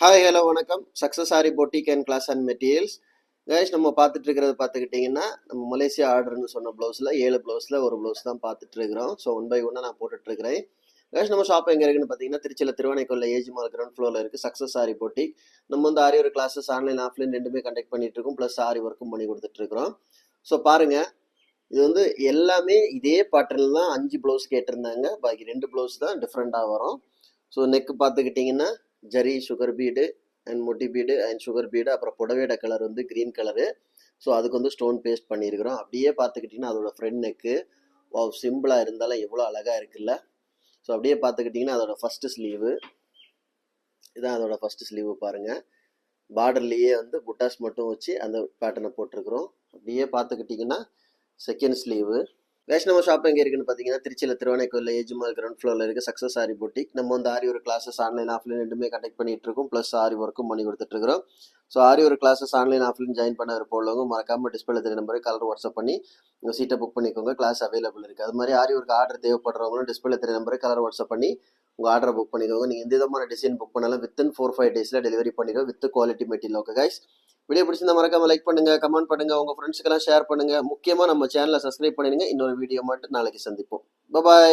Hi hello வணக்கம். Success aari boutique and class and materials. Guys, நம்ம பார்த்துட்டு இருக்கிறது பார்த்துக்கிட்டிங்கன்னா, நம்ம மலேசியா ஆர்டர்னு சொன்ன ப்ளவுஸில் 7 ப்ளவுஸில் ஒரு ப்ளவுஸ் தான் பார்த்துட்டு இருக்கிறோம். ஸோ ஒன் பை ஒன்னாக நான் போட்டுட்ருக்கிறேன். கைஸ், நம்ம ஷாப் எங்கே இருக்குன்னு பார்த்தீங்கன்னா, திருச்சியில் திருவானைக்கோல்ல ஏஜி மால் கிரவுண்ட் ஃப்ளோரில் இருக்குது சக்ஸஸ் ஆரி பொட்டிக். நம்ம வந்து ஆரி ஒரு கிளாஸஸ் ஆன்லைன் ஆஃப்லைன் ரெண்டுமே கண்டக்ட் பண்ணிட்டு இருக்கோம். ப்ளஸ் ஆரி ஒர்க்கும் பண்ணி கொடுத்துட்ருக்குறோம். ஸோ பாருங்கள், இது வந்து எல்லாமே இதே பேட்டர்னில் தான் 5 ப்ளவுஸ் கேட்டிருந்தாங்க. பாக்கி 2 ப்ளவுஸ் தான் டிஃப்ரெண்ட்டாக வரும். ஸோ நெக்கு பார்த்துக்கிட்டிங்கன்னா ஜரி சுகர் பீடு அண்ட் மொட்டி பீடு அண்ட் சுகர் பீடு, அப்புறம் புடவையோட கலர் வந்து க்ரீன் கலரு. ஸோ அதுக்கு வந்து ஸ்டோன் பேஸ்ட் பண்ணியிருக்கிறோம். அப்படியே பார்த்துக்கிட்டிங்கன்னா அதோட ஃப்ரண்ட் நெக்கு சிம்பிளாக இருந்தாலும் எவ்வளோ அழகாக இருக்குல்ல. ஸோ அப்படியே பார்த்துக்கிட்டிங்கன்னா அதோட ஃபஸ்ட்டு ஸ்லீவு இதான். அதோட ஃபஸ்ட்டு ஸ்லீவு பாருங்கள், பார்டர்லேயே வந்து புட்டாஸ் மட்டும் வச்சு அந்த பேட்டர்னை போட்டிருக்கிறோம். அப்படியே பார்த்துக்கிட்டிங்கன்னா செகண்ட் ஸ்லீவு. கைஸ், நம்ம ஷாப் எங்கே இருக்குன்னு பார்த்தீங்கன்னா, திருச்சியில் திருவானைக்கோல்ல ஏஜி மால் கிரவுண்ட் ஃப்ளோரில் இருக்குது சக்ஸஸ் ஆரி பொட்டிக். நம்ம வந்து ஆரி ஒரு கிளாஸஸ் ஆன்லைன் ஆஃப்லைன் ரெண்டுமே கண்டக்ட் பண்ணிட்டு இருக்கோம். ப்ளஸ் ஆரி ஒர்க்கும் பண்ணி கொடுத்துட்ருக்கோம். ஸோ ஆரி ஒரு கிளாஸஸ் ஆன்லைன் ஆஃப்லைன் ஜாயின் பண்ண போடுறவங்க மறக்காமல் டிஸ்பிளே தெரிய நம்பருக்கு கலர் வாட்ஸ்அப் பண்ணி உங்கள் சீட்டை புக் பண்ணிக்கோங்க. கிளாஸ் அவைலபிள் இருக்குது. அது மாதிரி ஆரி ஒரு ஆர்டர் தேவைப்படுறவங்களும் டிஸ்பிளே தெரிய நம்பருக்கு கலர் வாட்ஸ்அப் பண்ணி உங்கள் ஆர்டரை புக் பண்ணிக்கோங்க. நீங்கள் எந்த விதமான டிசைன் புக் பண்ணாலும் வித்தின் 4-5 டேஸில் டெலிவரி பண்ணிடுவோம் with quality material. Okay guys, video பிடிச்சிருந்தா மறக்காம லைக் பண்ணுங்க, கமெண்ட் பண்ணுங்க, உங்க ஃப்ரெண்ட்ஸ்க்கெல்லாம் ஷேர் பண்ணுங்க. முக்கியமா நம்ம சேனலை சப்ஸ்கிரைப் பண்ணிடுங்க. இன்னொரு வீடியோ மட்டும் நாளைக்கு சந்திப்போம். பாய்.